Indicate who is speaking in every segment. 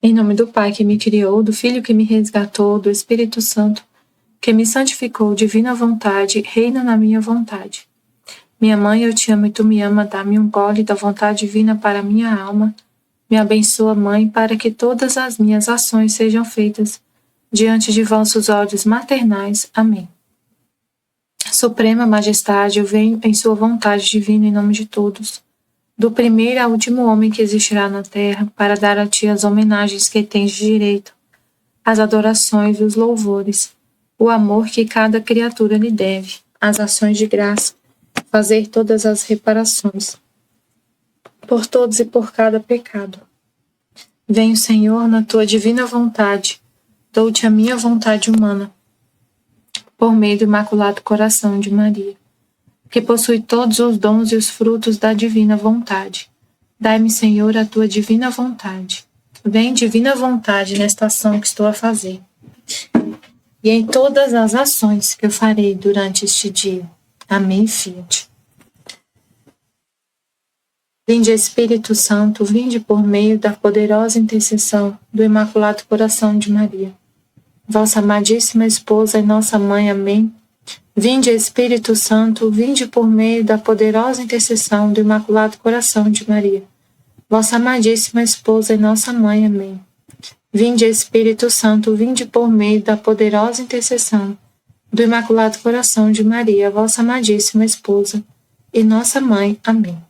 Speaker 1: Em nome do Pai que me criou, do Filho que me resgatou, do Espírito Santo, que me santificou, divina vontade, reina na minha vontade. Minha mãe, eu te amo e tu me ama, dá-me um gole da vontade divina para minha alma. Me abençoa, Mãe, para que todas as minhas ações sejam feitas diante de vossos olhos maternais. Amém. Suprema Majestade, eu venho em sua vontade divina em nome de todos, do primeiro ao último homem que existirá na terra, para dar a ti as homenagens que tens de direito, as adorações e os louvores, o amor que cada criatura lhe deve, as ações de graça, fazer todas as reparações, por todos e por cada pecado. Venho, Senhor, na tua divina vontade, dou-te a minha vontade humana, por meio do Imaculado Coração de Maria, que possui todos os dons e os frutos da divina vontade. Dai-me, Senhor, a tua divina vontade. Vem, divina vontade, nesta ação que estou a fazer, e em todas as ações que eu farei durante este dia. Amém, Fiat. Vinde, Espírito Santo, vinde por meio da poderosa intercessão do Imaculado Coração de Maria, vossa amadíssima esposa e nossa mãe. Amém. Vinde, Espírito Santo, vinde por meio da poderosa intercessão do Imaculado Coração de Maria, vossa amadíssima esposa e nossa mãe. Amém. Vinde, Espírito Santo, vinde por meio da poderosa intercessão do Imaculado Coração de Maria, vossa amadíssima esposa e nossa mãe. Amém.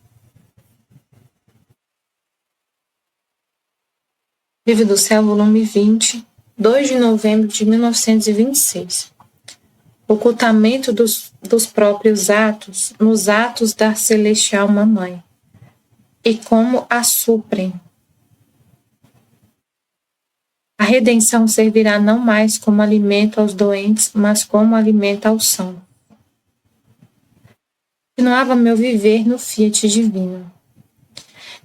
Speaker 1: Livro do Céu, volume 20, 2 de novembro de 1926. Ocultamento dos próprios atos nos atos da Celestial Mamãe, e como a suprem. A redenção servirá não mais como alimento aos doentes, mas como alimento aos sãos. Continuava meu viver no Fiat divino.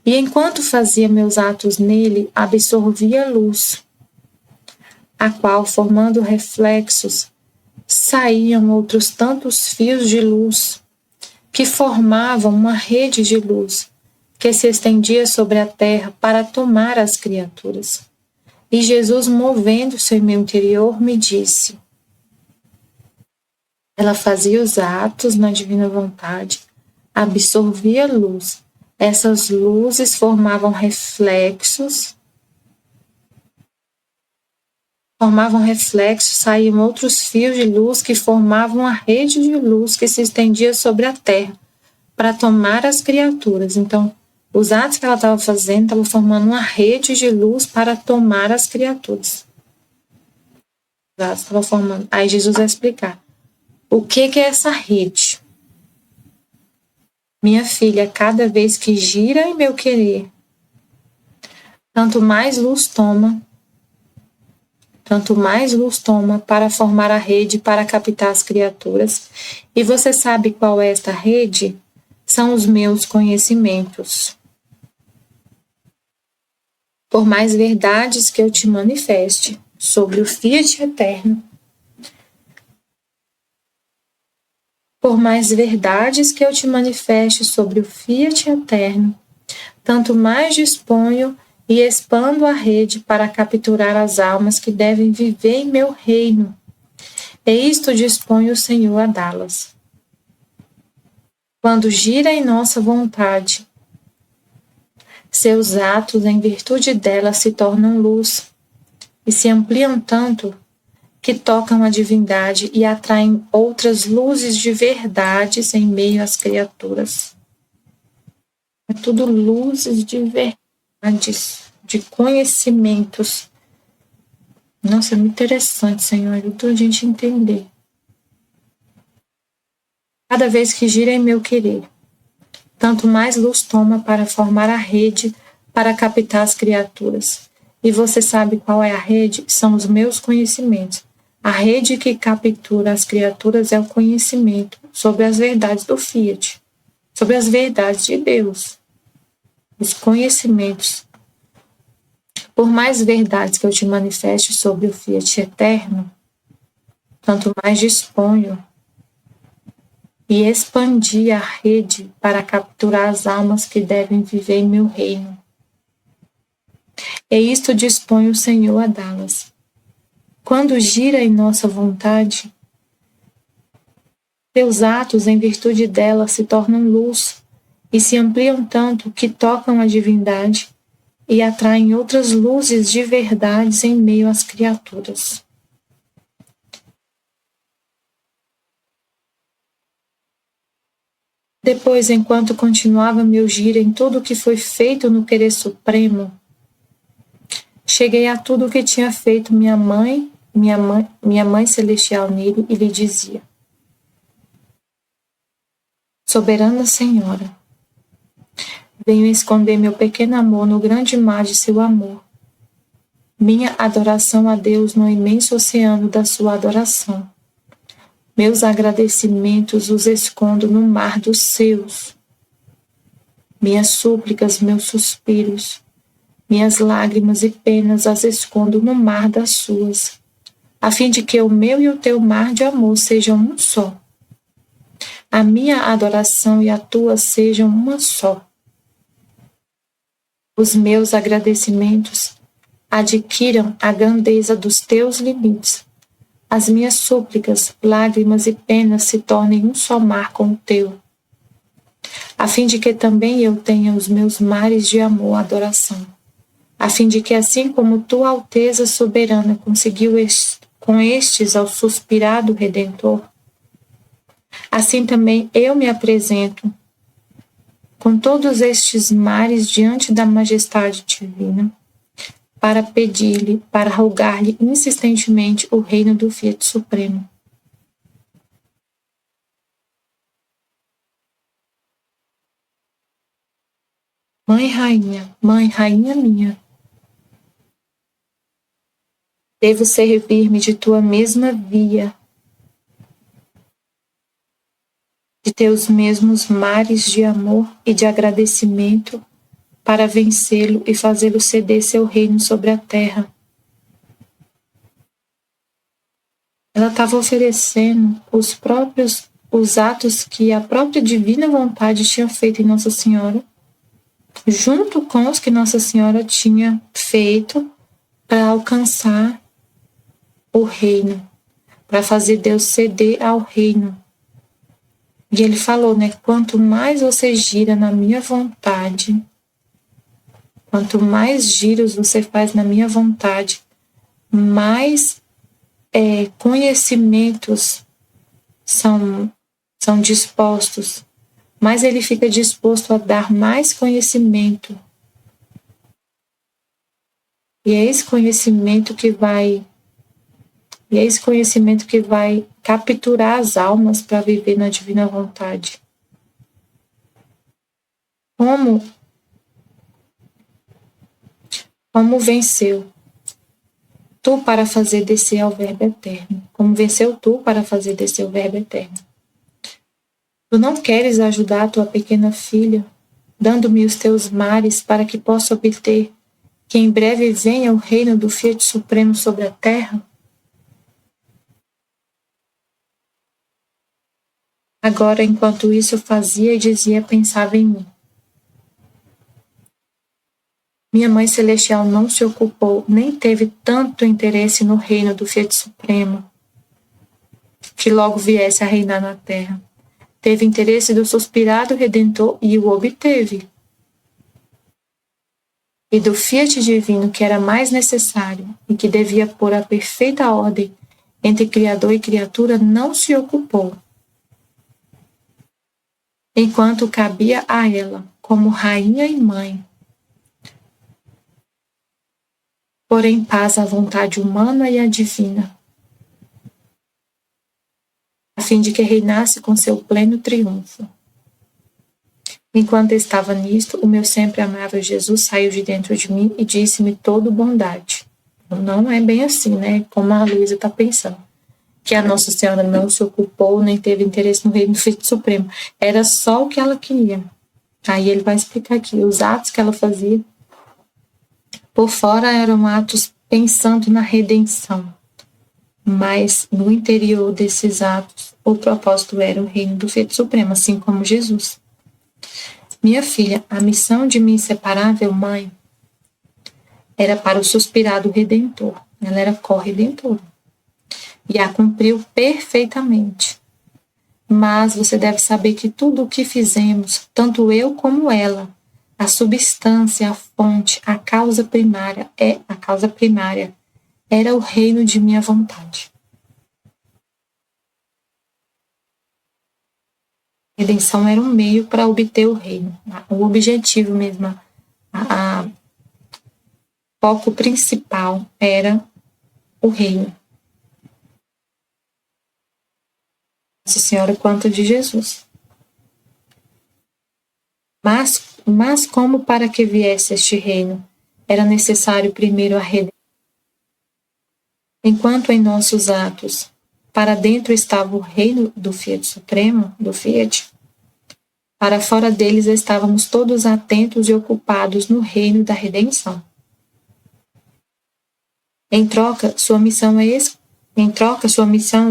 Speaker 1: E enquanto fazia meus atos nele, absorvia luz, a qual, formando reflexos, saíam outros tantos fios de luz, que formavam uma rede de luz, que se estendia sobre a terra para tomar as criaturas. E Jesus, movendo-se em meu interior, me disse: ela fazia os atos na divina vontade, absorvia luz. Essas luzes formavam reflexos, saíam outros fios de luz que formavam a rede de luz que se estendia sobre a terra para tomar as criaturas. Então, os atos que ela estava fazendo estavam formando uma rede de luz para tomar as criaturas. Os atos estavam formando. Aí Jesus vai explicar o que é essa rede. Minha filha, cada vez que gira em meu querer, tanto mais luz toma para formar a rede para captar as criaturas. E você sabe qual é esta rede? São os meus conhecimentos. Por mais verdades que eu te manifeste sobre o Fiat eterno, tanto mais disponho e expando a rede para capturar as almas que devem viver em meu reino. E isto dispõe o Senhor a dá-las. Quando gira em nossa vontade, seus atos, em virtude dela, se tornam luz e se ampliam tanto que tocam a divindade e atraem outras luzes de verdades em meio às criaturas. É tudo luzes de verdades, de conhecimentos. Nossa, é muito interessante, Senhor, ajuda a gente a entender. Cada vez que gira em meu querer, tanto mais luz toma para formar a rede para captar as criaturas. E você sabe qual é a rede? São os meus conhecimentos. A rede que captura as criaturas é o conhecimento sobre as verdades do Fiat, sobre as verdades de Deus. Os conhecimentos. Por mais verdades que eu te manifeste sobre o Fiat eterno, tanto mais disponho e expandi a rede para capturar as almas que devem viver em meu reino. e isto dispõe o Senhor a dá-las. Quando gira em nossa vontade, teus atos, em virtude dela, se tornam luz e se ampliam tanto que tocam a divindade e atraem outras luzes de verdades em meio às criaturas. Depois, enquanto continuava meu giro em tudo o que foi feito no querer supremo, cheguei a tudo o que tinha feito minha mãe celestial nele, e lhe dizia: Soberana Senhora, venho esconder meu pequeno amor no grande mar de seu amor, minha adoração a Deus no imenso oceano da sua adoração. Meus agradecimentos os escondo no mar dos seus. Minhas súplicas, meus suspiros, minhas lágrimas e penas as escondo no mar das suas, a fim de que o meu e o teu mar de amor sejam um só. A minha adoração e a tua sejam uma só. Os meus agradecimentos adquiram a grandeza dos teus limites. As minhas súplicas, lágrimas e penas se tornem um só mar com o teu, a fim de que também eu tenha os meus mares de amor e adoração, a fim de que, assim como tua Alteza Soberana conseguiu com estes ao suspirado Redentor, assim também eu me apresento com todos estes mares diante da majestade divina, para pedir-lhe, para rogar-lhe insistentemente o reino do Fiat Supremo. Mãe rainha minha, devo servir-me de tua mesma via, de teus mesmos mares de amor e de agradecimento, para vencê-lo e fazê-lo ceder seu reino sobre a terra. Ela estava oferecendo os atos que a própria divina vontade tinha feito em Nossa Senhora, junto com os que Nossa Senhora tinha feito para alcançar o reino, para fazer Deus ceder ao reino. E ele falou, quanto mais você gira na minha vontade, quanto mais giros você faz na minha vontade, mais conhecimentos são dispostos, mais ele fica disposto a dar mais conhecimento. E é esse conhecimento que vai capturar as almas para viver na divina vontade. Como venceu tu para fazer descer ao Verbo Eterno? Como venceu tu para fazer descer o Verbo Eterno? Tu não queres ajudar tua pequena filha, dando-me os teus mares para que possa obter que em breve venha o reino do Fiat Supremo sobre a terra? Agora, enquanto isso eu fazia e dizia, pensava em mim. Minha Mãe Celestial não se ocupou, nem teve tanto interesse no reino do Fiat Supremo, que logo viesse a reinar na terra. Teve interesse do suspirado Redentor e o obteve. E do Fiat Divino, que era mais necessário e que devia pôr a perfeita ordem entre Criador e criatura, não se ocupou. Enquanto cabia a ela, como rainha e mãe, pôr em paz a vontade humana e a divina, a fim de que reinasse com seu pleno triunfo. Enquanto estava nisto, o meu sempre amável Jesus saiu de dentro de mim e disse-me toda bondade. Não é bem assim, como a Luísa está pensando, que a Nossa Senhora não se ocupou, nem teve interesse no reino do Filho Supremo. Era só o que ela queria. Aí ele vai explicar aqui, os atos que ela fazia, por fora eram atos pensando na redenção, mas no interior desses atos, o propósito era o reino do Filho Supremo, assim como Jesus. Minha filha, a missão de minha inseparável mãe era para o suspirado Redentor. Ela era corredentora. E a cumpriu perfeitamente. Mas você deve saber que tudo o que fizemos, tanto eu como ela, a substância, a fonte, a causa primária, era o reino de minha vontade. A redenção era um meio para obter o reino. O objetivo mesmo, o foco principal era o reino. Nossa Senhora quanto de Jesus. Mas como para que viesse este reino, era necessário primeiro a redenção. Enquanto em nossos atos, para dentro estava o reino do Fiat Supremo, do Fiat, para fora deles estávamos todos atentos e ocupados no reino da redenção. Em troca, sua missão,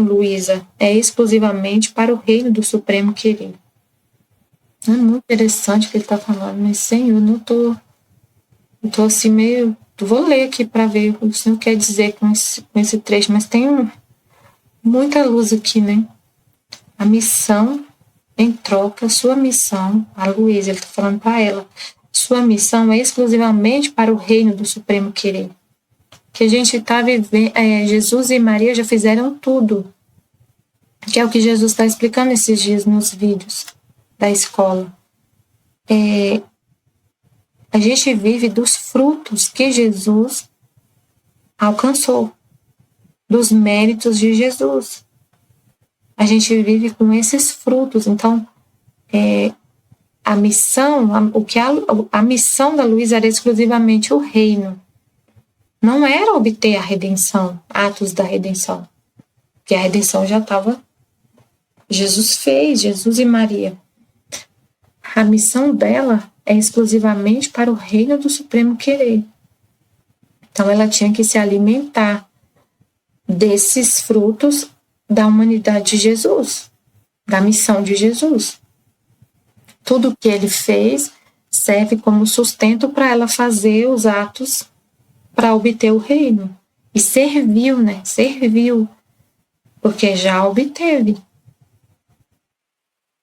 Speaker 1: Luísa, é exclusivamente para o reino do Supremo Querer. É muito interessante o que ele está falando, mas, Senhor, não estou assim meio... Vou ler aqui para ver o que o Senhor quer dizer com esse trecho, mas tem muita luz aqui, né? A missão, em troca, sua missão, a Luísa, ele está falando para ela, sua missão é exclusivamente para o reino do Supremo Querer. Que a gente está vivendo, Jesus e Maria já fizeram tudo, que é o que Jesus está explicando esses dias nos vídeos da escola. A gente vive dos frutos que Jesus alcançou, dos méritos de Jesus. A gente vive com esses frutos. Então, a missão, a missão da Luísa era exclusivamente o reino. Não era obter a redenção, atos da redenção. Porque a redenção já estava... Jesus fez, Jesus e Maria. A missão dela é exclusivamente para o reino do Supremo Querer. Então, ela tinha que se alimentar desses frutos da humanidade de Jesus, da missão de Jesus. Tudo que ele fez serve como sustento para ela fazer os atos para obter o reino. E serviu, né? Serviu, porque já obteve.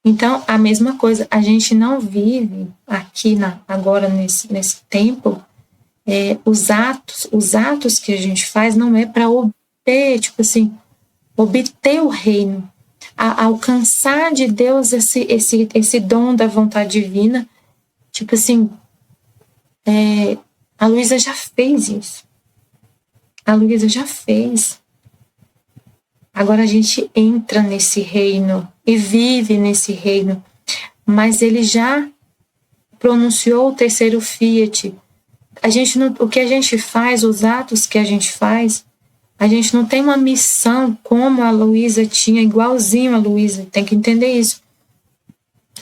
Speaker 1: Então, a mesma coisa, a gente não vive aqui agora nesse tempo, os atos que a gente faz não é para obter, tipo assim, obter o reino, alcançar de Deus esse dom da vontade divina. Tipo assim, a Luísa já fez isso. A Luísa já fez. Agora a gente entra nesse reino e vive nesse reino, mas ele já pronunciou o terceiro fiat. O que a gente faz, os atos que a gente faz, a gente não tem uma missão como a Luísa tinha, igualzinho a Luísa, tem que entender isso.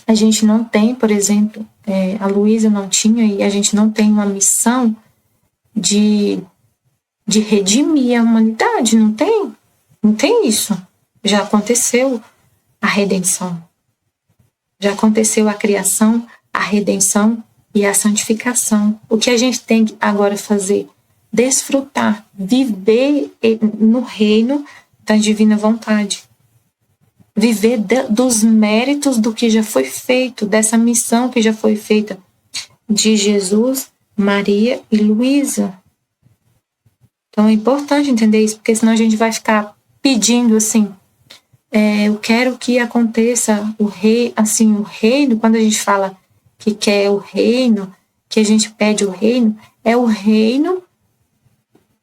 Speaker 1: A gente não tem, por exemplo, a Luísa não tinha, e a gente não tem uma missão de redimir a humanidade, não tem? Não tem isso. Já aconteceu a redenção. Já aconteceu a criação, a redenção e a santificação. O que a gente tem que agora fazer? Desfrutar, viver no reino da divina vontade. Viver dos méritos do que já foi feito, dessa missão que já foi feita de Jesus, Maria e Luísa. Então é importante entender isso, porque senão a gente vai ficar pedindo assim, eu quero que aconteça o reino, quando a gente fala que quer o reino, que a gente pede o reino, é o reino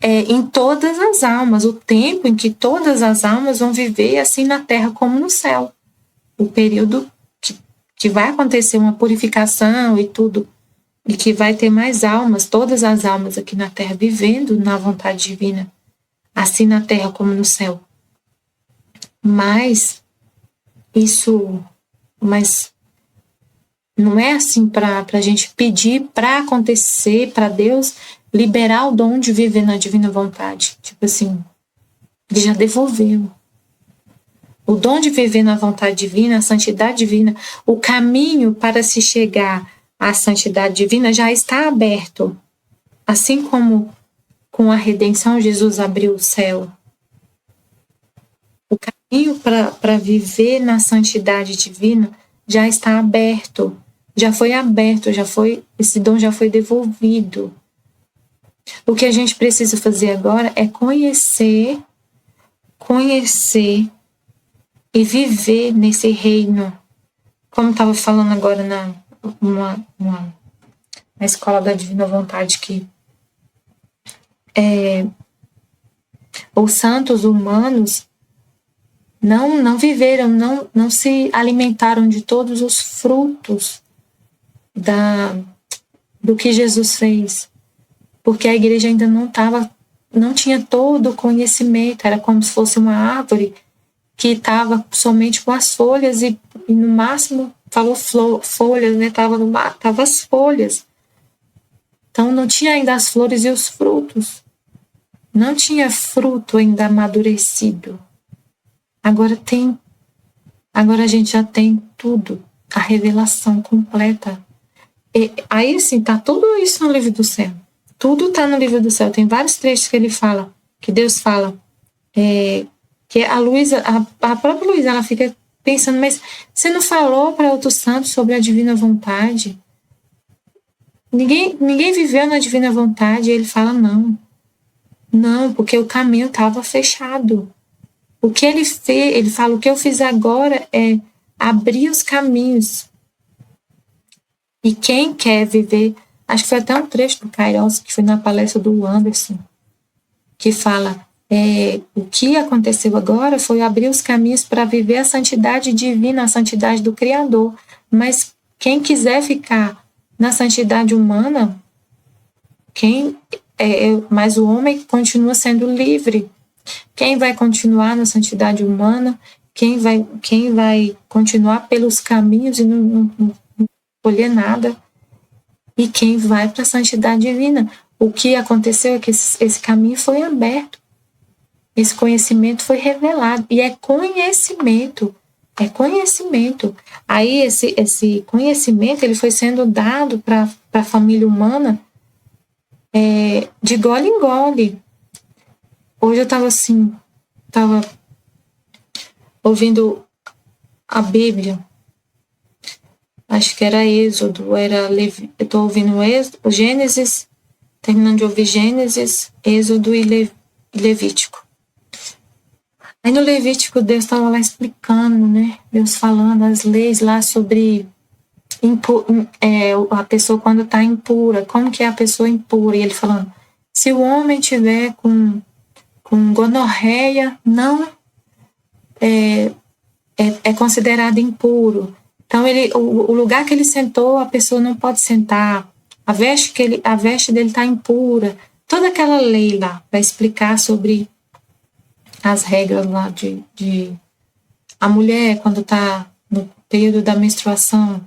Speaker 1: em todas as almas, o tempo em que todas as almas vão viver assim na terra como no céu. O período que vai acontecer uma purificação e tudo, e que vai ter mais almas, todas as almas aqui na terra vivendo na vontade divina, assim na terra como no céu. Mas não é assim para a gente pedir para acontecer, para Deus liberar o dom de viver na divina vontade. Tipo assim, ele já devolveu. O dom de viver na vontade divina, a santidade divina, o caminho para se chegar à santidade divina já está aberto. assim como com a redenção Jesus abriu o céu, o caminho para viver na santidade divina já está aberto, já foi aberto, esse dom já foi devolvido. O que a gente precisa fazer agora é conhecer e viver nesse reino. Como estava falando agora na escola da Divina Vontade, que os santos humanos não viveram, não se alimentaram de todos os frutos do que Jesus fez, porque a igreja ainda não tinha todo o conhecimento, era como se fosse uma árvore que estava somente com as folhas e no máximo falou folhas, né? Tava as folhas. Então não tinha ainda as flores e os frutos. Não tinha fruto ainda amadurecido. Agora a gente já tem tudo, a revelação completa. E aí, assim, tá tudo isso no livro do céu. Tudo tá no livro do céu. Tem vários trechos que ele fala, que Deus fala, que a Luísa, a própria Luísa, ela fica pensando, mas você não falou para outros santos sobre a divina vontade? Ninguém viveu na divina vontade. E ele fala, não, porque o caminho estava fechado. O que ele fez, ele fala, o que eu fiz agora é abrir os caminhos. E quem quer viver, acho que foi até um trecho do Kairos, que foi na palestra do Anderson, que fala, o que aconteceu agora foi abrir os caminhos para viver a santidade divina, a santidade do Criador. Mas quem quiser ficar na santidade humana, mas o homem continua sendo livre. Quem vai continuar na santidade humana, quem vai continuar pelos caminhos e não colher nada, e quem vai para a santidade divina. O que aconteceu é que esse caminho foi aberto, esse conhecimento foi revelado, e é conhecimento. Aí esse conhecimento ele foi sendo dado para a família humana de gole em gole. Hoje eu estava ouvindo a Bíblia, acho que era Êxodo, eu estou ouvindo Êxodo, Gênesis, terminando de ouvir Gênesis, Êxodo e Levítico. Aí no Levítico Deus estava lá explicando, né? Deus falando as leis lá sobre a pessoa quando está impura, como que é a pessoa impura, e ele falando, se o homem tiver com gonorreia, não é considerado impuro. Então o lugar que ele sentou, a pessoa não pode sentar. A veste dele está impura. Toda aquela lei lá para explicar sobre as regras lá de a mulher quando está no período da menstruação.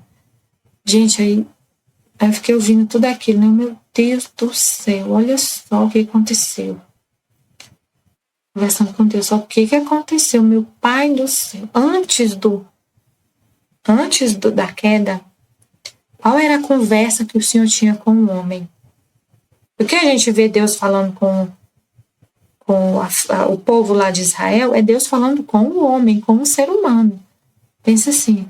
Speaker 1: Gente, aí eu fiquei ouvindo tudo aquilo, né? Meu Deus do céu, olha só o que aconteceu. Conversando com Deus, só o que aconteceu, meu Pai do céu, antes da queda, qual era a conversa que o Senhor tinha com o homem? Porque a gente vê Deus falando com o povo lá de Israel, é Deus falando com o homem, com o ser humano. Pensa assim,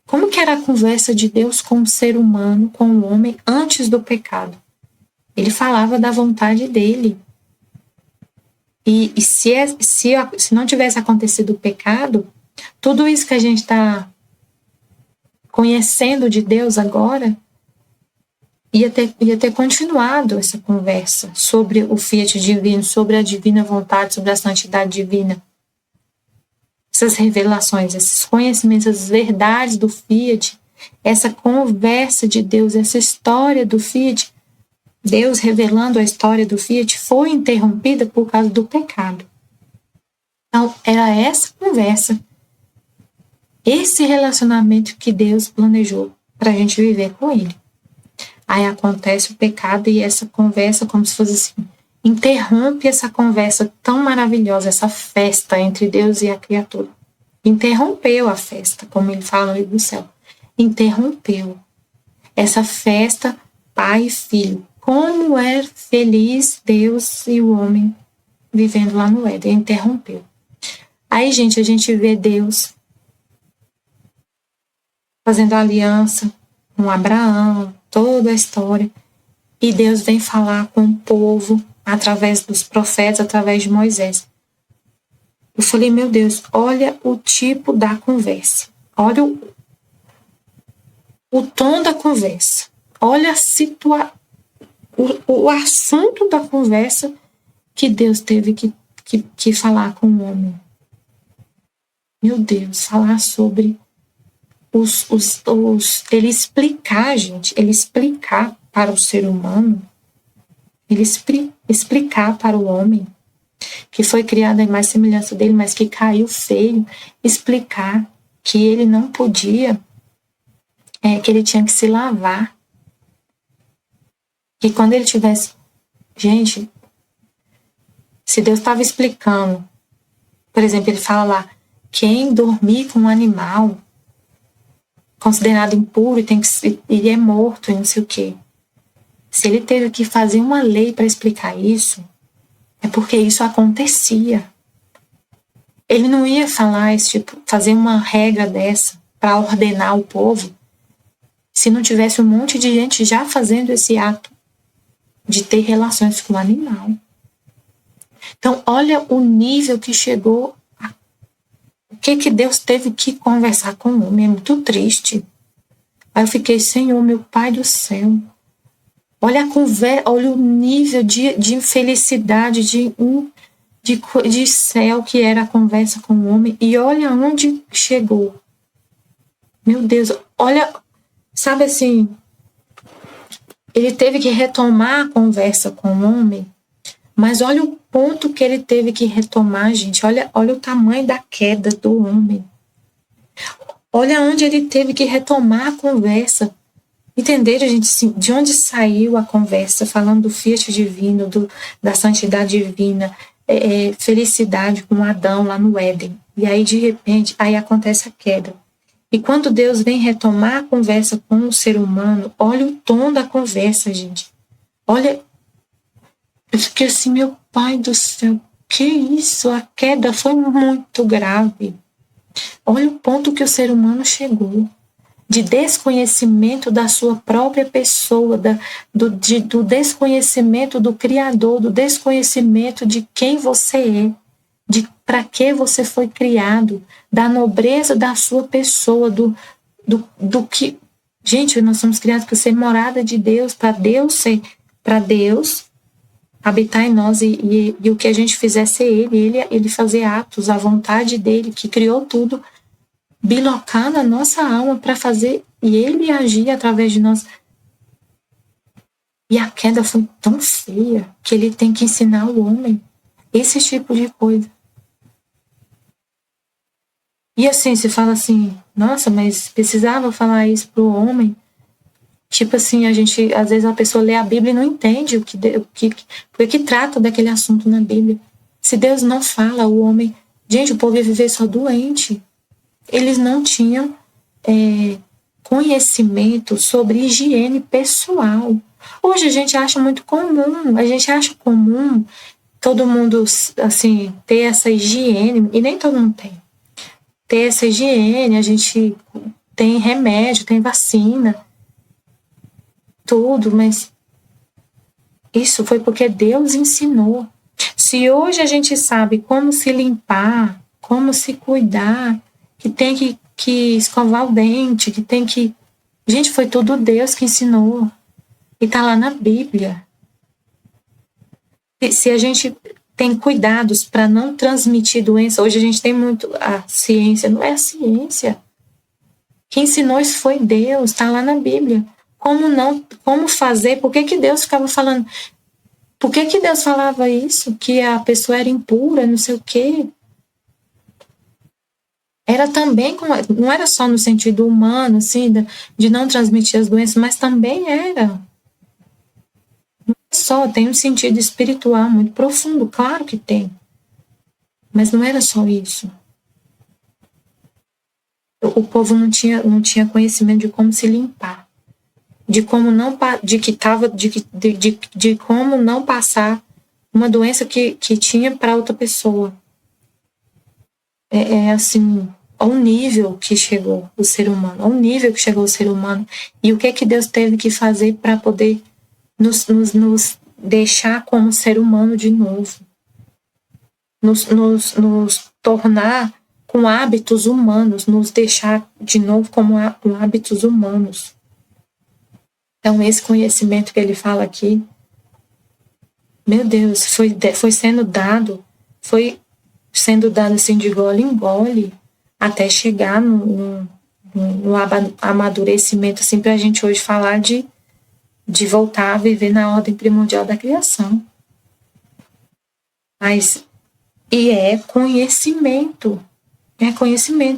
Speaker 1: como que era a conversa de Deus com o ser humano, com o homem, antes do pecado? Ele falava da vontade dele. E se não tivesse acontecido o pecado, tudo isso que a gente está conhecendo de Deus agora, ia ter continuado essa conversa sobre o fiat divino, sobre a divina vontade, sobre a santidade divina. Essas revelações, esses conhecimentos, essas verdades do fiat, essa conversa de Deus, essa história do fiat, Deus revelando a história do fiat, foi interrompida por causa do pecado. Então, era essa conversa, esse relacionamento que Deus planejou para a gente viver com Ele. Aí acontece o pecado e essa conversa, como se fosse assim, interrompe essa conversa tão maravilhosa, essa festa entre Deus e a criatura. Interrompeu a festa, como ele fala no livro do céu. Interrompeu essa festa, pai e filho. Como é feliz Deus e o homem vivendo lá no Éden. Interrompeu. Aí, gente, a gente vê Deus fazendo aliança com Abraão, toda a história. E Deus vem falar com o povo através dos profetas, através de Moisés. Eu falei, meu Deus, olha o tipo da conversa. Olha o tom da conversa. Olha o assunto da conversa que Deus teve que falar com o homem. Meu Deus, falar sobre ele explicar, gente, ele explicar para o ser humano, ele explicar para o homem que foi criado à imagem e semelhança dele, mas que caiu feio, explicar que ele não podia, que ele tinha que se lavar, que quando ele tivesse, gente, se Deus estava explicando, por exemplo, ele fala lá, quem dormir com um animal considerado impuro e é morto e não sei o quê. Se ele teve que fazer uma lei para explicar isso, é porque isso acontecia. Ele não ia falar fazer uma regra dessa para ordenar o povo se não tivesse um monte de gente já fazendo esse ato de ter relações com o animal. Então, olha o nível que chegou. O que Deus teve que conversar com o homem. É muito triste. Aí eu fiquei, Senhor, meu Pai do céu. Olha a conversa, olha o nível de infelicidade, de céu que era a conversa com o homem. E olha onde chegou. Meu Deus, olha, sabe assim, ele teve que retomar a conversa com o homem, mas olha o ponto que ele teve que retomar, gente. Olha o tamanho da queda do homem. Olha onde ele teve que retomar a conversa. Entenderam, gente, assim, de onde saiu a conversa, falando do fiat divino, da santidade divina, felicidade com Adão lá no Éden. E aí, de repente, aí acontece a queda. E quando Deus vem retomar a conversa com o ser humano, olha o tom da conversa, gente. Olha, eu fiquei assim, meu Pai do céu, que isso? A queda foi muito grave. Olha o ponto que o ser humano chegou. De desconhecimento da sua própria pessoa, do desconhecimento do Criador, do desconhecimento de quem você é, de para que você foi criado, da nobreza da sua pessoa, do que... Gente, nós somos criados para ser morada de Deus, para Deus habitar em nós e o que a gente fizer ser ele fazer atos, a vontade dele, que criou tudo, bilocar na nossa alma para fazer e ele agir através de nós. E a queda foi tão feia que ele tem que ensinar o homem esse tipo de coisa. E assim, se fala assim, nossa, mas precisava falar isso pro homem? Tipo assim, às vezes a pessoa lê a Bíblia e não entende porque trata daquele assunto na Bíblia. Se Deus não fala, o homem... Gente, o povo ia viver só doente. Eles não tinham conhecimento sobre higiene pessoal. Hoje a gente acha muito comum, todo mundo assim ter essa higiene, e nem todo mundo tem. Ter essa higiene, a gente tem remédio, tem vacina, tudo, mas isso foi porque Deus ensinou. Se hoje a gente sabe como se limpar, como se cuidar, que tem que escovar o dente, que tem que... Gente, foi tudo Deus que ensinou. E tá lá na Bíblia. Se a gente tem cuidados para não transmitir doença, hoje a gente tem muito a ciência, não é a ciência. Quem ensinou isso foi Deus, tá lá na Bíblia. Como fazer? Por que Deus ficava falando? Por que Deus falava isso? Que a pessoa era impura, não sei o quê. Era também, não era só no sentido humano, assim, de não transmitir as doenças, mas também era. Não é só, tem um sentido espiritual muito profundo, claro que tem. Mas não era só isso. O povo não tinha conhecimento de como se limpar. de como não de como não passar uma doença que tinha para outra pessoa. Assim, ao nível que chegou o ser humano, ao nível que chegou o ser humano. E o que Deus teve que fazer para poder nos deixar como ser humano de novo. Nos tornar com hábitos humanos, nos deixar de novo com hábitos humanos. Então, esse conhecimento que ele fala aqui, meu Deus, foi sendo dado assim de gole em gole, até chegar no amadurecimento, assim, para a gente hoje falar de voltar a viver na ordem primordial da criação. Mas, e é conhecimento,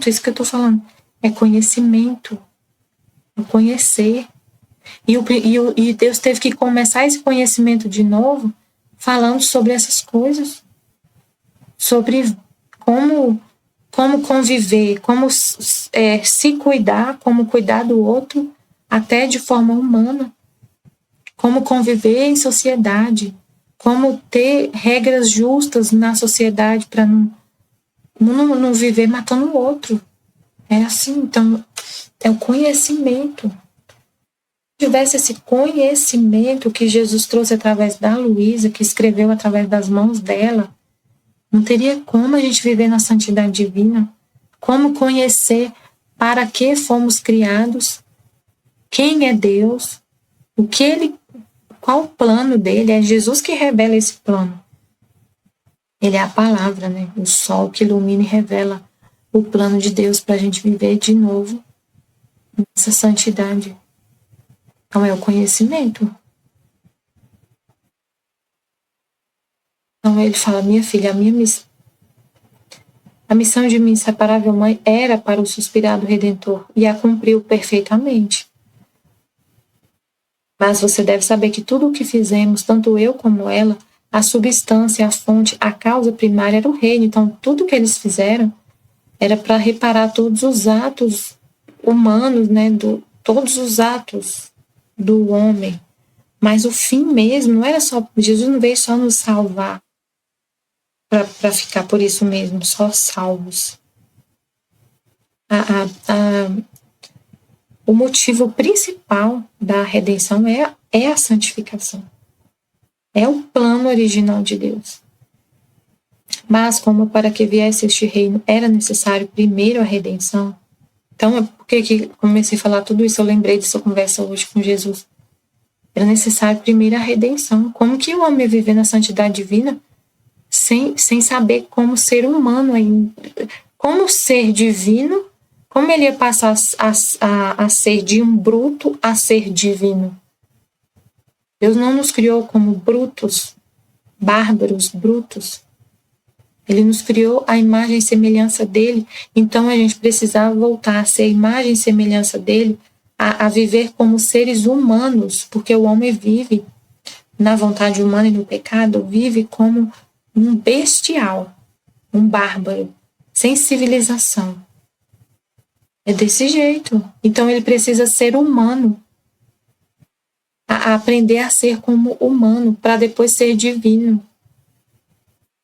Speaker 1: isso que eu estou falando, é conhecimento, é conhecer. E Deus teve que começar esse conhecimento de novo, falando sobre essas coisas, sobre como conviver, como se cuidar, como cuidar do outro, até de forma humana, como conviver em sociedade, como ter regras justas na sociedade para não viver matando o outro. É assim, então, é o conhecimento. Se tivesse esse conhecimento que Jesus trouxe através da Luísa, que escreveu através das mãos dela, não teria como a gente viver na santidade divina, como conhecer para que fomos criados, quem é Deus, qual o plano dele. É Jesus que revela esse plano. Ele é a palavra, né? O sol que ilumina e revela o plano de Deus para a gente viver de novo nessa santidade. Então é o conhecimento. Então ele fala, minha filha, a missão de minha inseparável mãe era para o suspirado Redentor e a cumpriu perfeitamente. Mas você deve saber que tudo o que fizemos, tanto eu como ela, a substância, a fonte, a causa primária era o reino. Então, tudo que eles fizeram era para reparar todos os atos humanos, né? Todos os atos do homem. Mas o fim mesmo não era só... Jesus não veio só nos salvar para ficar por isso mesmo, só salvos. O motivo principal da redenção é a santificação. É o plano original de Deus. Mas como para que viesse este reino era necessário primeiro a redenção, então por que comecei a falar tudo isso? Eu lembrei dessa conversa hoje com Jesus. Era necessário primeiro a redenção. Como que o homem ia viver na santidade divina sem saber como ser humano ainda? Como ser divino, como ele ia passar a ser de um bruto a ser divino? Deus não nos criou como brutos, bárbaros, brutos. Ele nos criou à imagem e semelhança dele, então a gente precisava voltar a ser a imagem e semelhança dele, a viver como seres humanos, porque o homem vive na vontade humana e no pecado, vive como um bestial, um bárbaro, sem civilização. É desse jeito. Então ele precisa ser humano, a aprender a ser como humano, para depois ser divino.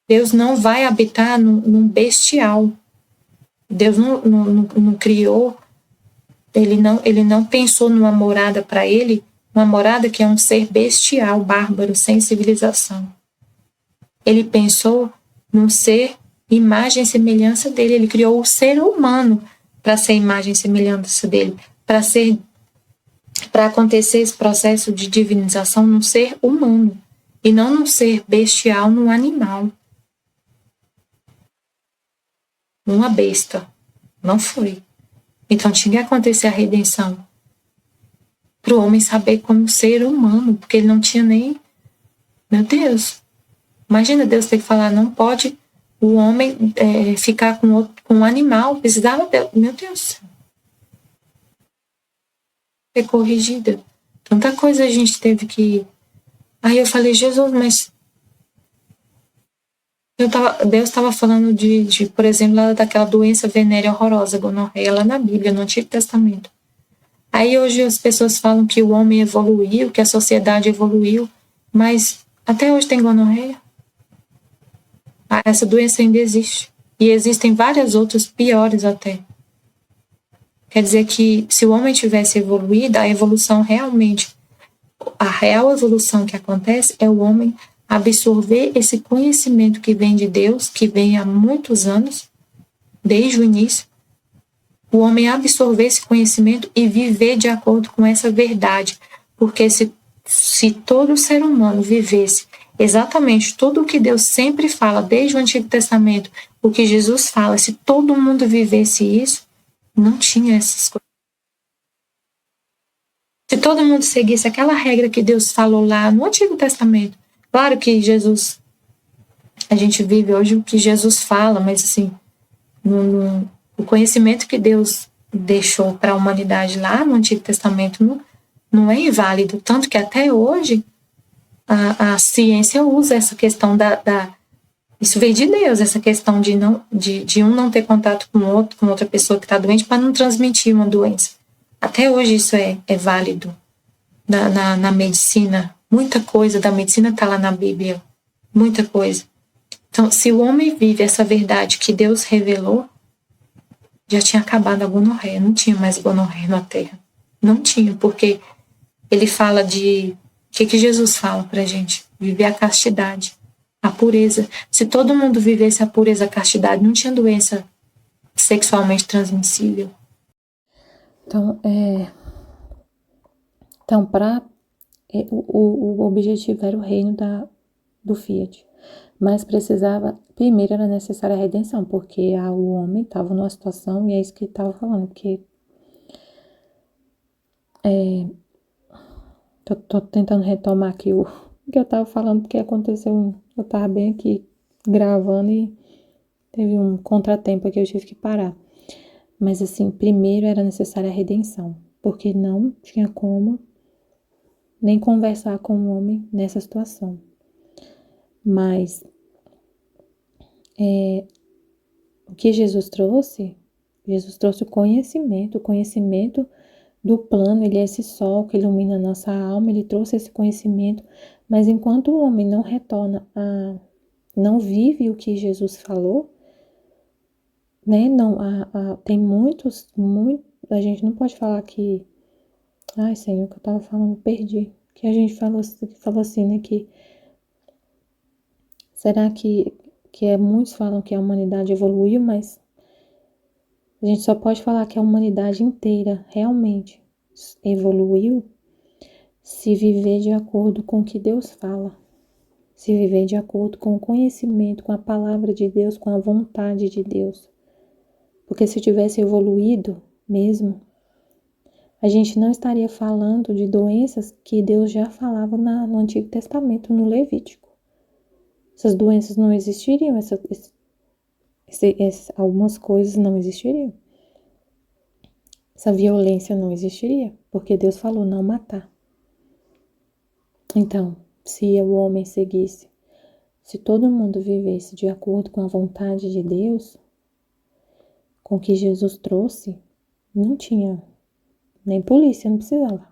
Speaker 1: Deus não vai habitar num bestial. Deus não criou, ele não pensou numa morada para ele, uma morada que é um ser bestial, bárbaro, sem civilização. Ele pensou num ser imagem e semelhança dele. Ele criou o ser humano para ser imagem e semelhança dele, para acontecer esse processo de divinização num ser humano e não num ser bestial, num animal. Uma besta. Não foi. Então tinha que acontecer a redenção para o homem saber como ser humano, porque ele não tinha nem... Meu Deus! Imagina Deus ter que falar, não pode o homem ficar com um animal, precisava... Meu Deus! Ser corrigida. Tanta coisa a gente teve que... Aí eu falei, Jesus, mas... Deus estava falando por exemplo, daquela doença venérea horrorosa, gonorreia, lá na Bíblia, no Antigo Testamento. Aí hoje as pessoas falam que o homem evoluiu, que a sociedade evoluiu, mas até hoje tem gonorreia. Essa doença ainda existe. E existem várias outras piores até. Quer dizer que se o homem tivesse evoluído, a evolução realmente, a real evolução que acontece é o homem absorver esse conhecimento que vem de Deus, que vem há muitos anos, desde o início, o homem absorver esse conhecimento e viver de acordo com essa verdade. Porque se todo ser humano vivesse exatamente tudo o que Deus sempre fala, desde o Antigo Testamento, o que Jesus fala, se todo mundo vivesse isso, não tinha essas coisas. Se todo mundo seguisse aquela regra que Deus falou lá no Antigo Testamento, claro que Jesus, a gente vive hoje o que Jesus fala, mas assim, o conhecimento que Deus deixou para a humanidade lá no Antigo Testamento não é inválido, tanto que até hoje a ciência usa essa questão isso veio de Deus, essa questão de um não ter contato com o outro, com outra pessoa que está doente, para não transmitir uma doença. Até hoje isso é válido na medicina. Muita coisa da medicina está lá na Bíblia. Muita coisa. Então, se o homem vive essa verdade que Deus revelou, já tinha acabado a gonorreia. Não tinha mais gonorreia na Terra. Não tinha, porque ele fala de... O que Jesus fala pra gente? Viver a castidade, a pureza. Se todo mundo vivesse a pureza, a castidade, não tinha doença sexualmente transmissível.
Speaker 2: Então, o objetivo era o reino do Fiat. Mas primeiro era necessária a redenção, porque o homem estava numa situação, e é isso que ele estava falando, porque tô tentando retomar aqui o que eu estava falando, porque aconteceu, eu estava bem aqui gravando e teve um contratempo aqui, eu tive que parar. Mas assim, primeiro era necessária a redenção, porque não tinha como nem conversar com o homem nessa situação. Mas o que Jesus trouxe o conhecimento do plano. Ele é esse sol que ilumina a nossa alma, ele trouxe esse conhecimento, mas enquanto o homem não retorna não vive o que Jesus falou, né? Não, tem a gente não pode falar que, ai Senhor, o que eu tava falando, perdi, que a gente falou assim, né, que será que muitos falam que a humanidade evoluiu, mas a gente só pode falar que a humanidade inteira realmente evoluiu se viver de acordo com o que Deus fala, se viver de acordo com o conhecimento, com a palavra de Deus, com a vontade de Deus. Porque se tivesse evoluído mesmo, a gente não estaria falando de doenças que Deus já falava no Antigo Testamento, no Levítico. Essas doenças não existiriam, algumas coisas não existiriam. Essa violência não existiria, porque Deus falou não matar. Então, se o homem seguisse, se todo mundo vivesse de acordo com a vontade de Deus, com o que Jesus trouxe, não tinha nem polícia, não precisava.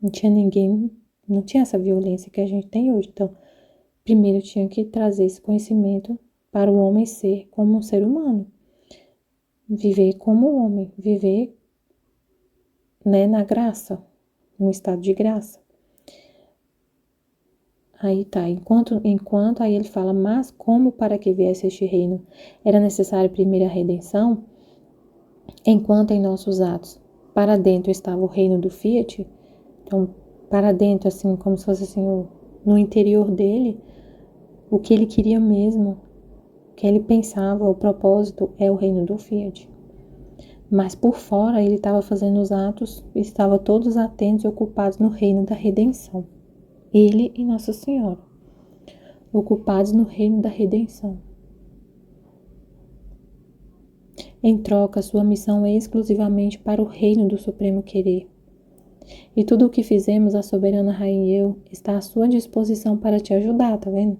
Speaker 2: Não tinha ninguém, não tinha essa violência que a gente tem hoje. Então, primeiro tinha que trazer esse conhecimento para o homem ser como um ser humano. Viver como homem, viver, né, na graça, no estado de graça. Aí tá, enquanto aí ele fala, mas como para que viesse este reino era necessário primeiro a redenção, enquanto em nossos atos para dentro estava o reino do Fiat, então para dentro, assim, como se fosse assim, no interior dele, o que ele queria mesmo, o que ele pensava, o propósito é o reino do Fiat. Mas por fora ele estava fazendo os atos, estava todos atentos e ocupados no reino da redenção. Ele e Nossa Senhora, ocupados no reino da redenção. Em troca, sua missão é exclusivamente para o reino do supremo querer. E tudo o que fizemos, a soberana rainha e eu, está à sua disposição para te ajudar, tá vendo?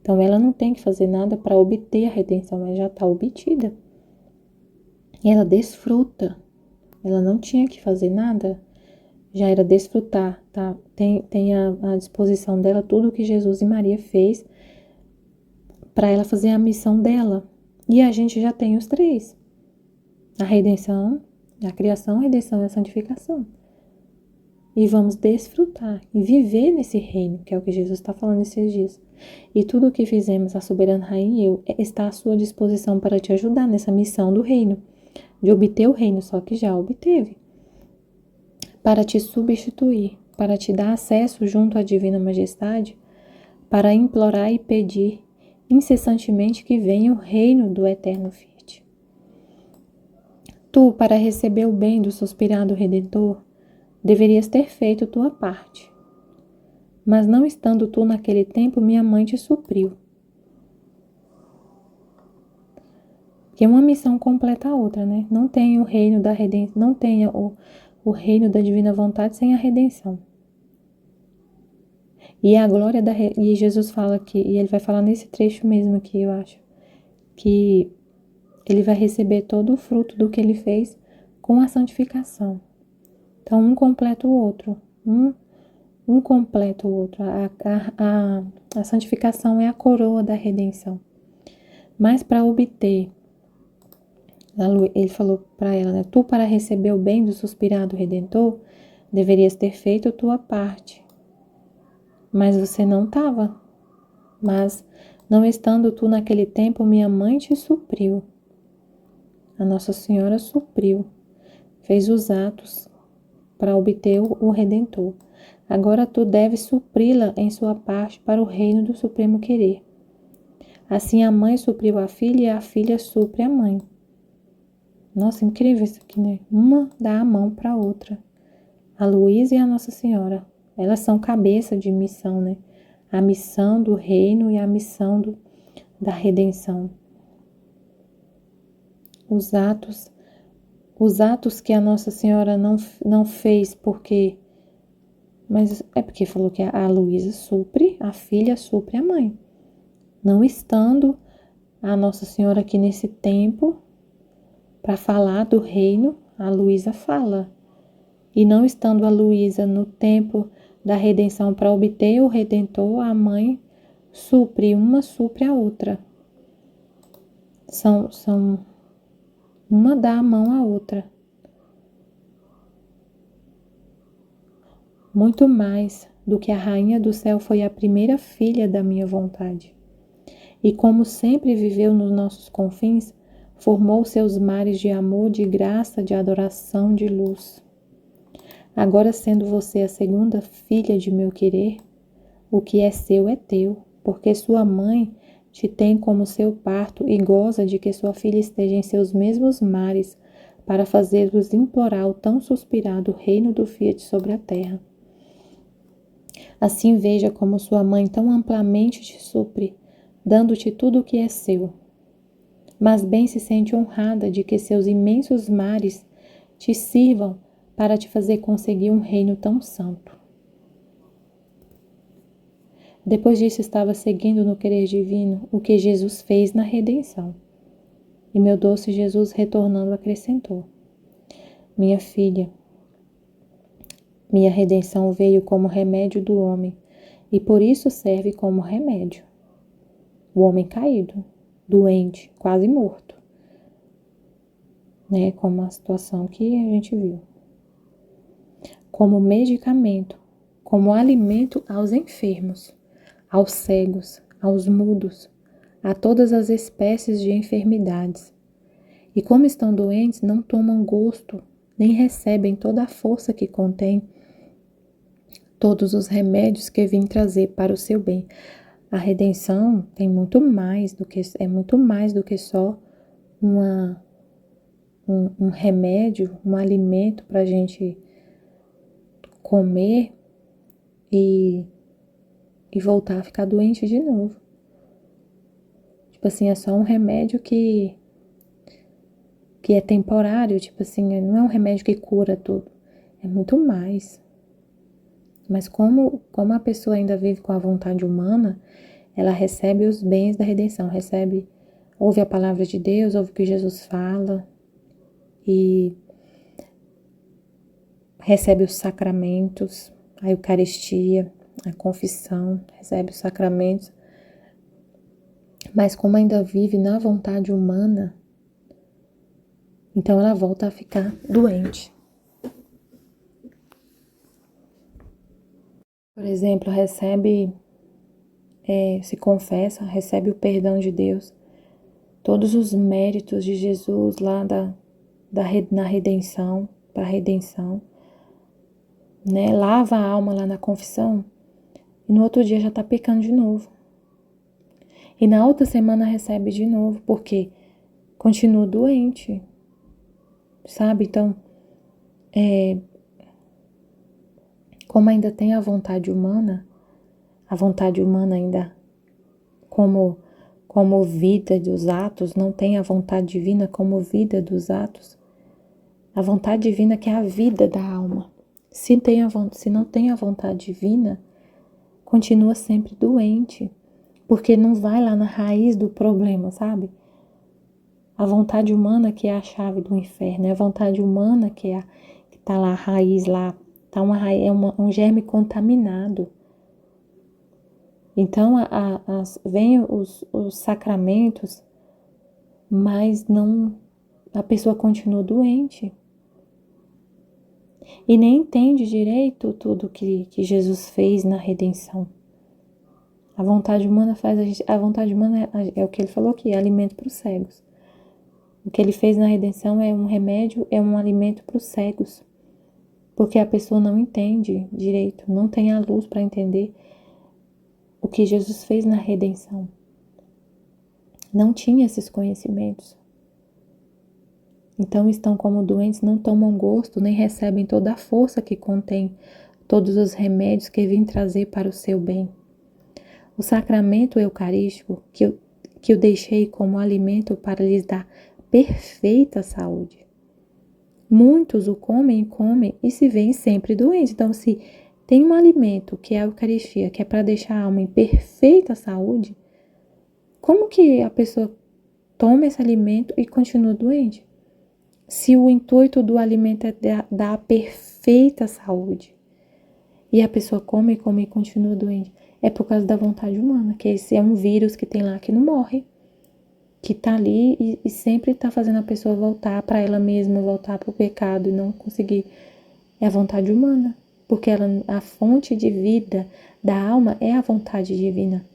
Speaker 2: Então ela não tem que fazer nada para obter a redenção, ela já está obtida. E ela desfruta Ela não tinha que fazer nada, já era desfrutar, tá? Tem à disposição dela tudo o que Jesus e Maria fez para ela fazer a missão dela. E a gente já tem os três: a redenção, a criação, a redenção e a santificação. E vamos desfrutar e viver nesse reino, que é o que Jesus está falando esses dias. E tudo o que fizemos, a soberana rainha e eu, está à sua disposição para te ajudar nessa missão do reino, de obter o reino, só que já obteve, para te substituir, para te dar acesso junto à divina majestade, para implorar e pedir incessantemente que venha o reino do eterno Fiat. Tu, para receber o bem do suspirado Redentor, deverias ter feito tua parte. Mas não estando tu naquele tempo, minha mãe te supriu. Que uma missão completa a outra, né? Não tem o reino da redenção, não tenha o reino da divina vontade sem a redenção. E a glória e Jesus fala aqui, e ele vai falar nesse trecho mesmo aqui, eu acho, que ele vai receber todo o fruto do que ele fez com a santificação. Então, um completa o outro. Um completa o outro. A santificação é a coroa da redenção. Mas para obter, ele falou para ela, né? Tu, para receber o bem do suspirado Redentor, deverias ter feito tua parte. Mas você não estava. Mas, não estando tu naquele tempo, minha mãe te supriu. A Nossa Senhora supriu. Fez os atos para obter o Redentor. Agora tu deves supri-la em sua parte para o reino do supremo querer. Assim a mãe supriu a filha e a filha supre a mãe. Nossa, incrível isso aqui, né? Uma dá a mão para a outra. A Luísa e a Nossa Senhora. Elas são cabeça de missão, né? A missão do reino e a missão da redenção. Os atos que a Nossa Senhora não fez porque... Mas é porque falou que a Luísa supre, a filha supre a mãe. Não estando a Nossa Senhora aqui nesse tempo para falar do reino, a Luísa fala. E não estando a Luísa no tempo da redenção para obter o Redentor, a mãe supre, uma supre a outra. Uma dá a mão à outra. Muito mais do que a rainha do céu foi a primeira filha da minha vontade. E como sempre viveu nos nossos confins, formou seus mares de amor, de graça, de adoração, de luz. Agora, sendo você a segunda filha de meu querer, o que é seu é teu, porque sua mãe te tem como seu parto e goza de que sua filha esteja em seus mesmos mares para fazer-vos implorar o tão suspirado reino do Fiat sobre a terra. Assim veja como sua mãe tão amplamente te supre, dando-te tudo o que é seu. Mas bem se sente honrada de que seus imensos mares te sirvam para te fazer conseguir um reino tão santo. Depois disso estava seguindo no querer divino o que Jesus fez na redenção. E meu doce Jesus, retornando, acrescentou: Minha filha, minha redenção veio como remédio do homem, e por isso serve como remédio. O homem caído, doente, quase morto, né? Como a situação que a gente viu. Como medicamento, como alimento aos enfermos, aos cegos, aos mudos, a todas as espécies de enfermidades. E como estão doentes, não tomam gosto, nem recebem toda a força que contém todos os remédios que vim trazer para o seu bem. A redenção tem muito mais do que só um remédio, um alimento para a gente comer e voltar a ficar doente de novo. Tipo assim, é só um remédio que é temporário, tipo assim, não é um remédio que cura tudo. É muito mais. Mas como a pessoa ainda vive com a vontade humana, ela recebe os bens da redenção, ouve a palavra de Deus, ouve o que Jesus fala e recebe os sacramentos, a Eucaristia, a confissão, recebe os sacramentos, mas como ainda vive na vontade humana, então ela volta a ficar doente. Por exemplo, se confessa, recebe o perdão de Deus, todos os méritos de Jesus lá na redenção, para a redenção, né? Lava a alma lá na confissão e no outro dia já está pecando de novo. E na outra semana recebe de novo, porque continua doente, sabe? Então, como ainda tem a vontade humana ainda como vida dos atos, não tem a vontade divina como vida dos atos. A vontade divina que é a vida da alma. Se não tem a vontade divina, continua sempre doente, porque não vai lá na raiz do problema, sabe? A vontade humana que é a chave do inferno, é a vontade humana que tá lá a raiz lá, tá um germe contaminado. Então, vem os sacramentos, mas a pessoa continua doente. E nem entende direito tudo que Jesus fez na redenção. A vontade humana é o que ele falou aqui, é alimento para os cegos. O que ele fez na redenção é um remédio, é um alimento para os cegos. Porque a pessoa não entende direito, não tem a luz para entender o que Jesus fez na redenção. Não tinha esses conhecimentos. Então estão como doentes, não tomam gosto, nem recebem toda a força que contém todos os remédios que vim trazer para o seu bem. O sacramento eucarístico que eu deixei como alimento para lhes dar perfeita saúde. Muitos o comem e se veem sempre doentes. Então, se tem um alimento que é a Eucaristia, que é para deixar a alma em perfeita saúde, como que a pessoa toma esse alimento e continua doente? Se o intuito do alimento é dar a perfeita saúde e a pessoa come e continua doente, é por causa da vontade humana, que esse é um vírus que tem lá que não morre, que tá ali e sempre tá fazendo a pessoa voltar para ela mesma, voltar para o pecado e não conseguir. É a vontade humana, porque a fonte de vida da alma é a vontade divina.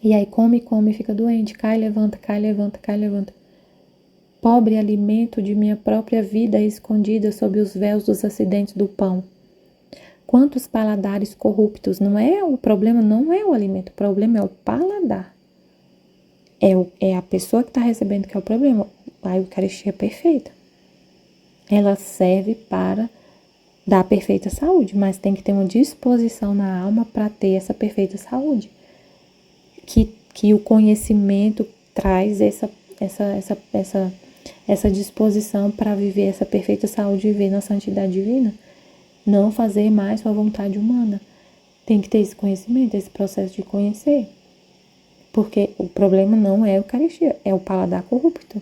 Speaker 2: E aí come e fica doente, cai, levanta, cai, levanta, cai, levanta. Pobre alimento de minha própria vida escondida sob os véus dos acidentes do pão. Quantos paladares corruptos, o problema não é o alimento, o problema é o paladar. É a pessoa que está recebendo que é o problema. A Eucaristia é perfeita. Ela serve para dar perfeita saúde, mas tem que ter uma disposição na alma para ter essa perfeita saúde. Que o conhecimento traz essa disposição para viver essa perfeita saúde e viver na santidade divina. Não fazer mais sua vontade humana. Tem que ter esse conhecimento, esse processo de conhecer. Porque o problema não é a Eucaristia, é o paladar corrupto.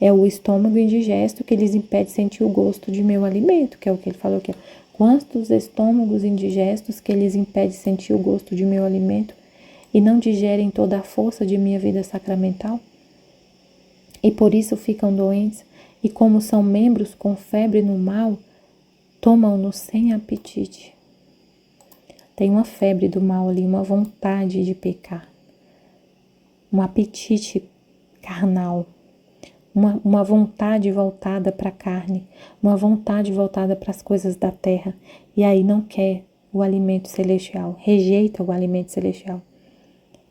Speaker 2: É o estômago indigesto que lhes impede de sentir o gosto de meu alimento, que é o que ele falou aqui. Quantos estômagos indigestos que lhes impede de sentir o gosto de meu alimento e não digerem toda a força de minha vida sacramental? E por isso ficam doentes, e como são membros com febre no mal, tomam-no sem apetite. Tem uma febre do mal ali, uma vontade de pecar, um apetite carnal, uma vontade voltada para a carne, uma vontade voltada para as coisas da terra, e aí não quer o alimento celestial, rejeita o alimento celestial.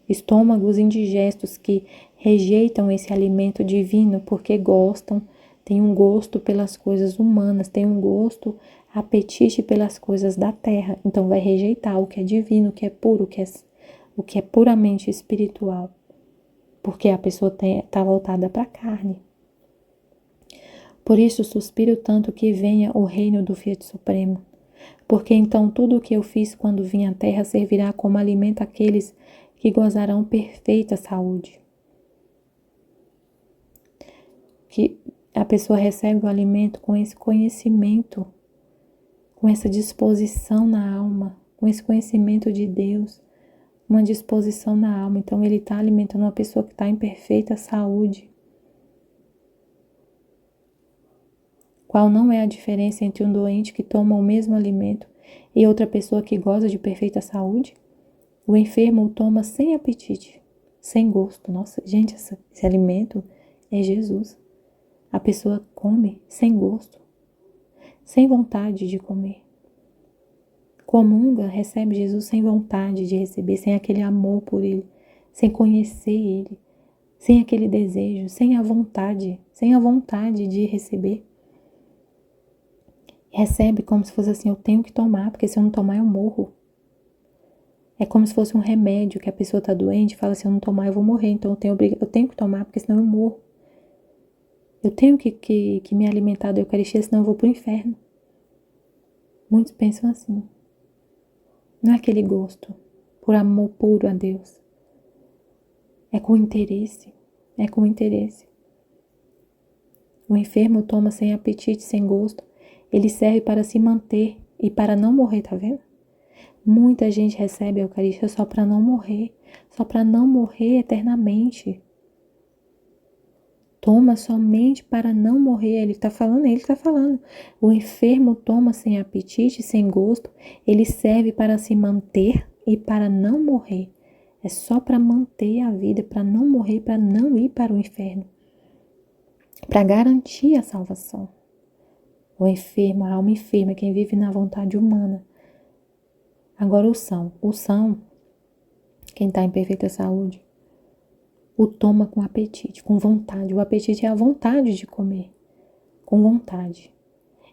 Speaker 2: Estômagos indigestos que rejeitam esse alimento divino porque gostam, têm um gosto pelas coisas humanas, têm um gosto, apetite pelas coisas da terra. Então vai rejeitar o que é divino, o que é puro, o que é puramente espiritual, porque a pessoa está voltada para a carne. Por isso suspiro tanto que venha o reino do Fiat Supremo, porque então tudo o que eu fiz quando vim à terra servirá como alimento àqueles que gozarão perfeita saúde. Que a pessoa recebe o alimento com esse conhecimento com essa disposição na alma, com esse conhecimento de Deus, uma disposição na alma. Então ele está alimentando uma pessoa que está em perfeita saúde. Qual não é a diferença entre um doente que toma o mesmo alimento e outra pessoa que goza de perfeita saúde? O enfermo o toma sem apetite, sem gosto. Nossa, gente, esse alimento é Jesus. A pessoa come sem gosto, sem vontade de comer. Comunga, recebe Jesus sem vontade de receber, sem aquele amor por Ele, sem conhecer Ele, sem aquele desejo, sem a vontade de receber. Recebe como se fosse assim, eu tenho que tomar, porque se eu não tomar eu morro. É como se fosse um remédio que a pessoa está doente e fala, se eu não tomar eu vou morrer, então eu tenho que tomar, porque senão eu morro. Eu tenho que me alimentar da Eucaristia, senão eu vou para o inferno. Muitos pensam assim. Não é aquele gosto por amor puro a Deus. É com interesse. É com interesse. O enfermo toma sem apetite, sem gosto. Ele serve para se manter e para não morrer, tá vendo? Muita gente recebe a Eucaristia só para não morrer. Só para não morrer eternamente. Toma somente para não morrer. Ele está falando. O enfermo toma sem apetite, sem gosto. Ele serve para se manter e para não morrer. É só para manter a vida, para não morrer, para não ir para o inferno. Para garantir a salvação. O enfermo, a alma enferma, quem vive na vontade humana. Agora o são, quem está em perfeita saúde, o toma com apetite, com vontade. O apetite é a vontade de comer, com vontade.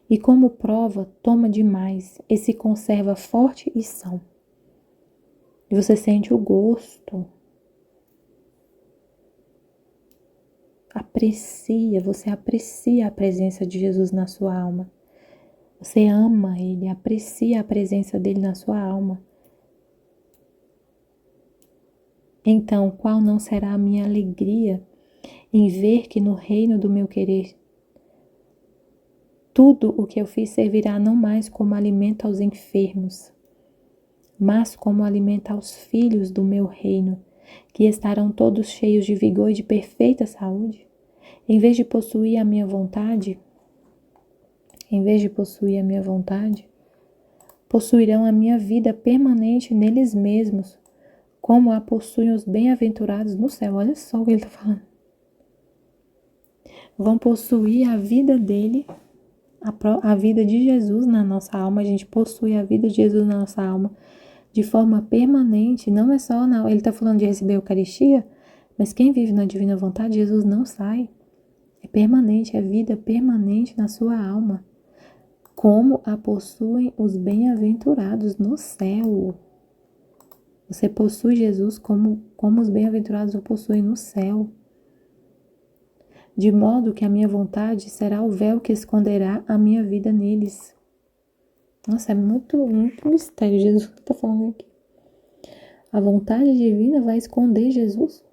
Speaker 2: E como prova, toma demais e se conserva forte e são. E você sente o gosto. Você aprecia a presença de Jesus na sua alma. Você ama Ele, aprecia a presença dEle na sua alma. Então, qual não será a minha alegria em ver que no reino do meu querer, tudo o que eu fiz servirá não mais como alimento aos enfermos, mas como alimento aos filhos do meu reino, que estarão todos cheios de vigor e de perfeita saúde? Em vez de possuir a minha vontade, possuirão a minha vida permanente neles mesmos, como a possuem os bem-aventurados no céu. Olha só o que ele está falando. Vão possuir a vida dele, a vida de Jesus na nossa alma. A gente possui a vida de Jesus na nossa alma de forma permanente. Não é só, não. Ele está falando de receber a Eucaristia, mas quem vive na divina vontade, Jesus não sai. É permanente, é vida permanente na sua alma. Como a possuem os bem-aventurados no céu. Você possui Jesus como os bem-aventurados o possuem no céu. De modo que a minha vontade será o véu que esconderá a minha vida neles. Nossa, é muito mistério Jesus que está falando aqui. A vontade divina vai esconder Jesus.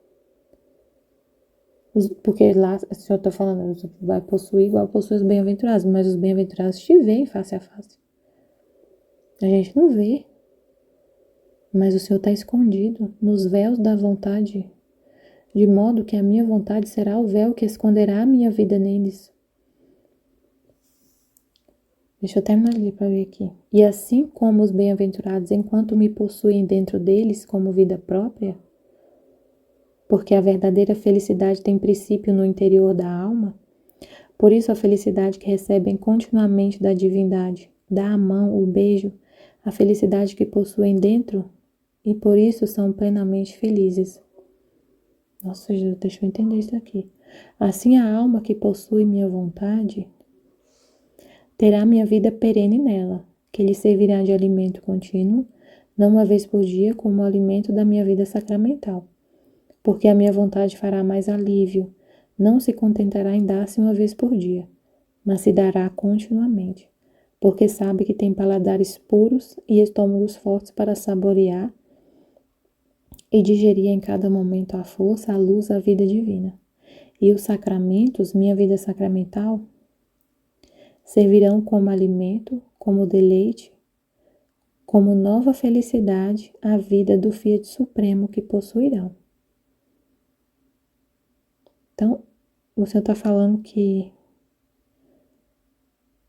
Speaker 2: Porque lá o Senhor está falando, vai possuir igual possui os bem-aventurados, mas os bem-aventurados te veem face a face. A gente não vê. Mas o Senhor está escondido nos véus da vontade, de modo que a minha vontade será o véu que esconderá a minha vida neles. Deixa eu terminar de ler para ver aqui. E assim como os bem-aventurados, enquanto me possuem dentro deles como vida própria, porque a verdadeira felicidade tem princípio no interior da alma, por isso a felicidade que recebem continuamente da divindade, dá a mão, o beijo, a felicidade que possuem dentro, e por isso são plenamente felizes. Nossa, Jesus, deixa eu entender isso aqui. Assim a alma que possui minha vontade terá minha vida perene nela, que lhe servirá de alimento contínuo, não uma vez por dia, como o alimento da minha vida sacramental. Porque a minha vontade fará mais alívio, não se contentará em dar-se uma vez por dia, mas se dará continuamente, porque sabe que tem paladares puros e estômagos fortes para saborear e digerir em cada momento a força, a luz, a vida divina. E os sacramentos, minha vida sacramental, servirão como alimento, como deleite, como nova felicidade, a vida do Fiat Supremo que possuirão. Então, o Senhor está falando que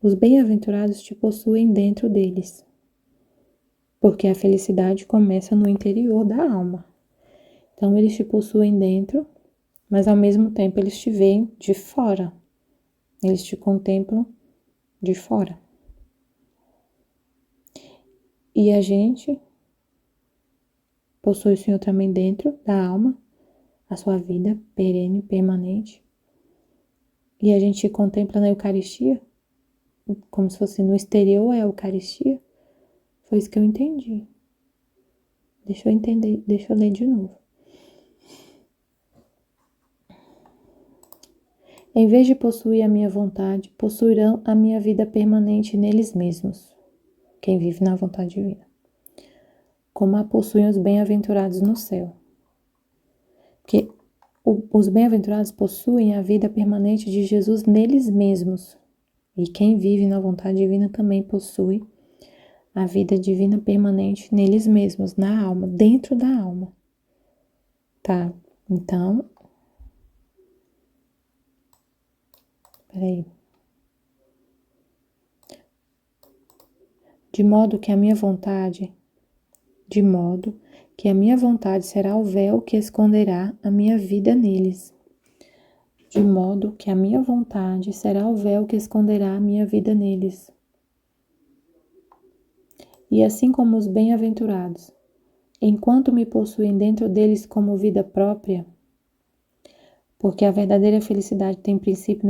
Speaker 2: os bem-aventurados te possuem dentro deles, porque a felicidade começa no interior da alma. Então, eles te possuem dentro, mas ao mesmo tempo eles te veem de fora. Eles te contemplam de fora. E a gente possui o Senhor também dentro da alma, a sua vida perene, permanente. E a gente contempla na Eucaristia, como se fosse no exterior é a Eucaristia. Foi isso que eu entendi. Deixa eu ler de novo. Em vez de possuir a minha vontade, possuirão a minha vida permanente neles mesmos. Quem vive na vontade divina. Como a possuem os bem-aventurados no céu. Porque os bem-aventurados possuem a vida permanente de Jesus neles mesmos. E quem vive na vontade divina também possui a vida divina permanente neles mesmos, na alma, dentro da alma. Tá? Então, peraí. De modo que a minha vontade será o véu que esconderá a minha vida neles. De modo que a minha vontade será o véu que esconderá a minha vida neles. E assim como os bem-aventurados, enquanto me possuem dentro deles como vida própria, porque a verdadeira felicidade tem princípio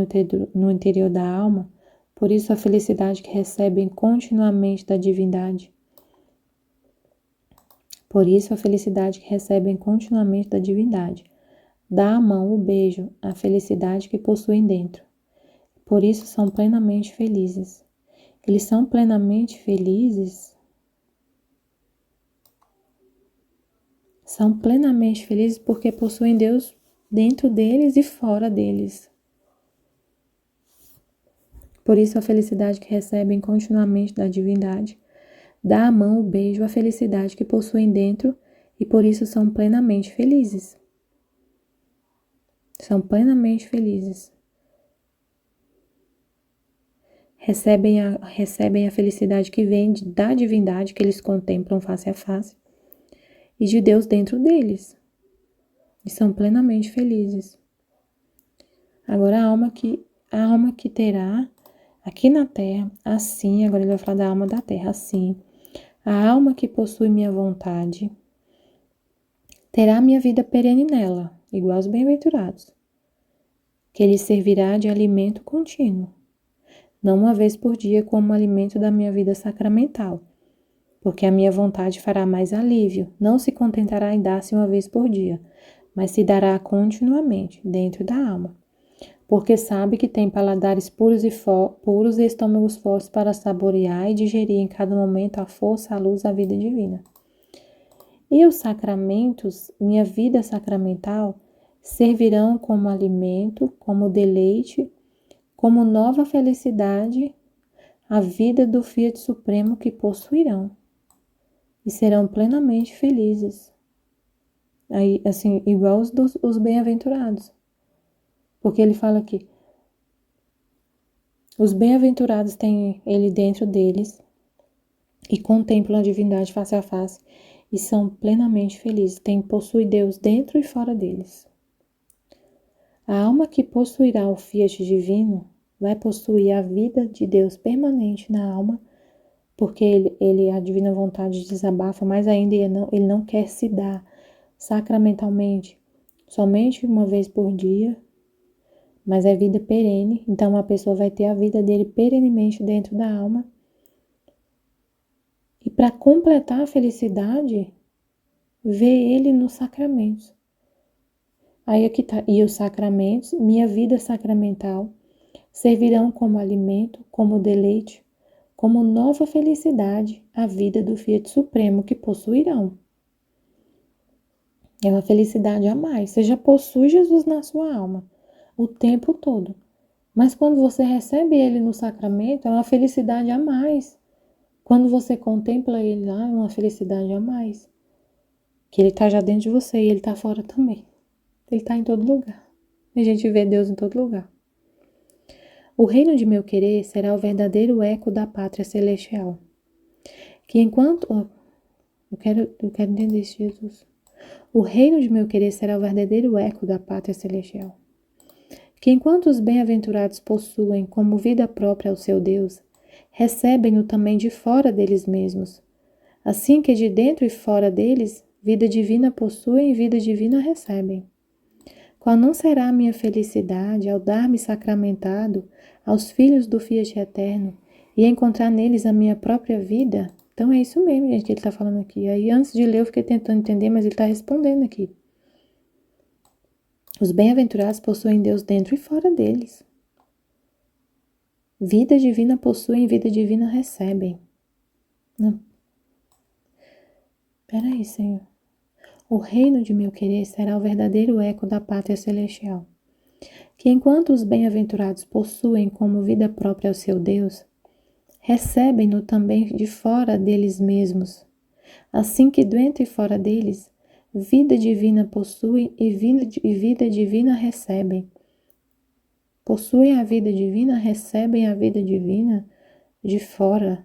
Speaker 2: no interior da alma, por isso a felicidade que recebem continuamente da divindade. Por isso a felicidade que recebem continuamente da divindade. Dá a mão, o beijo, a felicidade que possuem dentro. Por isso são plenamente felizes. Eles são plenamente felizes. São plenamente felizes porque possuem Deus dentro deles e fora deles. Por isso a felicidade que recebem continuamente da divindade. Dá a mão, o beijo, a felicidade que possuem dentro e por isso são plenamente felizes. São plenamente felizes. Recebem a felicidade que vem da divindade que eles contemplam face a face e de Deus dentro deles. E são plenamente felizes. Agora a alma que terá aqui na terra, assim, agora ele vai falar da alma da terra, assim, a alma que possui minha vontade terá minha vida perene nela, igual aos bem-aventurados, que lhe servirá de alimento contínuo, não uma vez por dia como alimento da minha vida sacramental, porque a minha vontade fará mais alívio, não se contentará em dar-se uma vez por dia, mas se dará continuamente dentro da alma, porque sabe que tem paladares puros e estômagos fortes para saborear e digerir em cada momento a força, a luz, a vida divina. E os sacramentos, minha vida sacramental, servirão como alimento, como deleite, como nova felicidade, a vida do Fiat Supremo que possuirão. E serão plenamente felizes. Aí, assim, igual os bem-aventurados. Porque ele fala aqui, os bem-aventurados têm ele dentro deles e contemplam a divindade face a face e são plenamente felizes. Possui Deus dentro e fora deles. A alma que possuirá o Fiat divino vai possuir a vida de Deus permanente na alma, porque a divina vontade desabafa, mas ainda ele não quer se dar sacramentalmente, somente uma vez por dia, mas é vida perene, então a pessoa vai ter a vida dele perenemente dentro da alma. E para completar a felicidade, vê ele nos sacramentos. Aí aqui tá, e os sacramentos, minha vida sacramental, servirão como alimento, como deleite, como nova felicidade, a vida do Fiat Supremo que possuirão. É uma felicidade a mais. Você já possui Jesus na sua alma o tempo todo. Mas quando você recebe ele no sacramento, é uma felicidade a mais. Quando você contempla ele lá, é uma felicidade a mais. Que ele está já dentro de você e ele está fora também. Ele está em todo lugar. A gente vê Deus em todo lugar. O reino de meu querer será o verdadeiro eco da pátria celestial. Que enquanto... Eu quero entender isso, Jesus. O reino de meu querer será o verdadeiro eco da pátria celestial. Que enquanto os bem-aventurados possuem como vida própria o seu Deus, recebem-no também de fora deles mesmos. Assim que de dentro e fora deles, vida divina possuem e vida divina recebem. Qual não será a minha felicidade ao dar-me sacramentado aos filhos do Fiat eterno e encontrar neles a minha própria vida? Então é isso mesmo, gente, que ele está falando aqui. Aí antes de ler eu fiquei tentando entender, mas ele está respondendo aqui. Os bem-aventurados possuem Deus dentro e fora deles. Vida divina possuem, vida divina recebem. Não. Peraí, Senhor. O reino de meu querer será o verdadeiro eco da pátria celestial. Que enquanto os bem-aventurados possuem como vida própria o seu Deus, recebem-no também de fora deles mesmos. Assim que dentro e fora deles, vida divina possuem e vida divina recebem. Possuem a vida divina, recebem a vida divina de fora.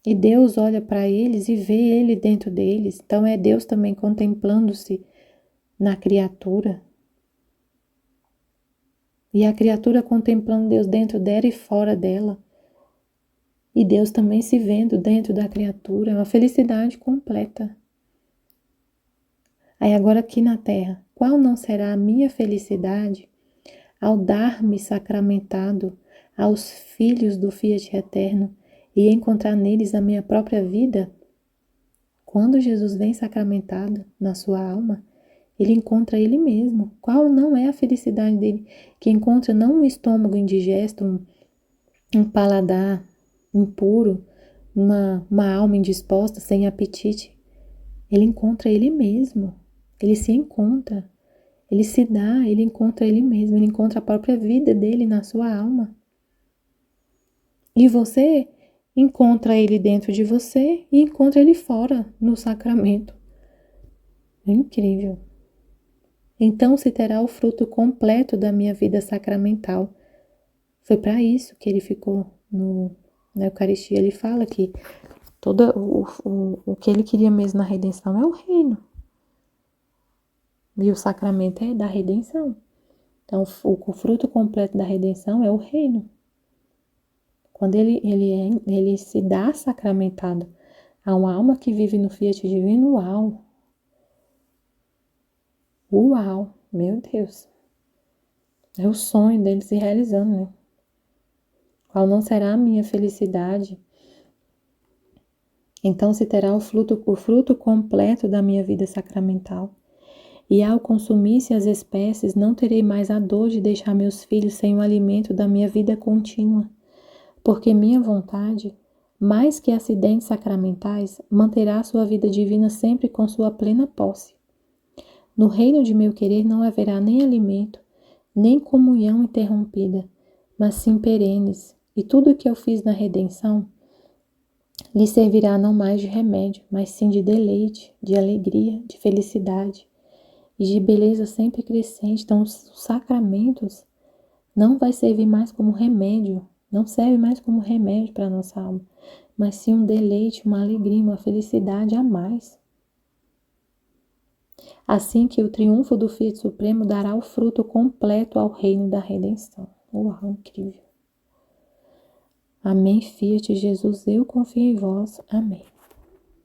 Speaker 2: E Deus olha para eles e vê ele dentro deles. Então é Deus também contemplando-se na criatura. E a criatura contemplando Deus dentro dela e fora dela. E Deus também se vendo dentro da criatura. É uma felicidade completa. Aí agora aqui na terra, qual não será a minha felicidade ao dar-me sacramentado aos filhos do Fiat eterno e encontrar neles a minha própria vida? Quando Jesus vem sacramentado na sua alma, ele encontra ele mesmo. Qual não é a felicidade dele? Que encontra não um estômago indigesto, um paladar impuro, uma alma indisposta, sem apetite. Ele encontra ele mesmo. Ele se encontra. Ele se dá, ele encontra ele mesmo. Ele encontra a própria vida dele na sua alma. E você encontra ele dentro de você e encontra ele fora, no sacramento. É incrível. Então se terá o fruto completo da minha vida sacramental. Foi para isso que ele ficou na Eucaristia. Ele fala que todo o que ele queria mesmo na redenção é o reino. E o sacramento é da redenção. Então o fruto completo da redenção é o reino. Quando ele se dá sacramentado a uma alma que vive no Fiat divino, uau! Uau! Meu Deus! É o sonho dele se realizando, né? Qual não será a minha felicidade? Então se terá o fruto completo da minha vida sacramental. E ao consumir-se as espécies, não terei mais a dor de deixar meus filhos sem o alimento da minha vida contínua, porque minha vontade, mais que acidentes sacramentais, manterá sua vida divina sempre com sua plena posse. No reino de meu querer não haverá nem alimento, nem comunhão interrompida, mas sim perenes, e tudo o que eu fiz na redenção lhe servirá não mais de remédio, mas sim de deleite, de alegria, de felicidade e de beleza sempre crescente. Então os sacramentos não vai servir mais como remédio, não serve mais como remédio para a nossa alma, mas sim um deleite, uma alegria, uma felicidade a mais. Assim que o triunfo do Fiat Supremo dará o fruto completo ao reino da redenção. Uau, incrível. Amém, Fiat Jesus, eu confio em vós. Amém.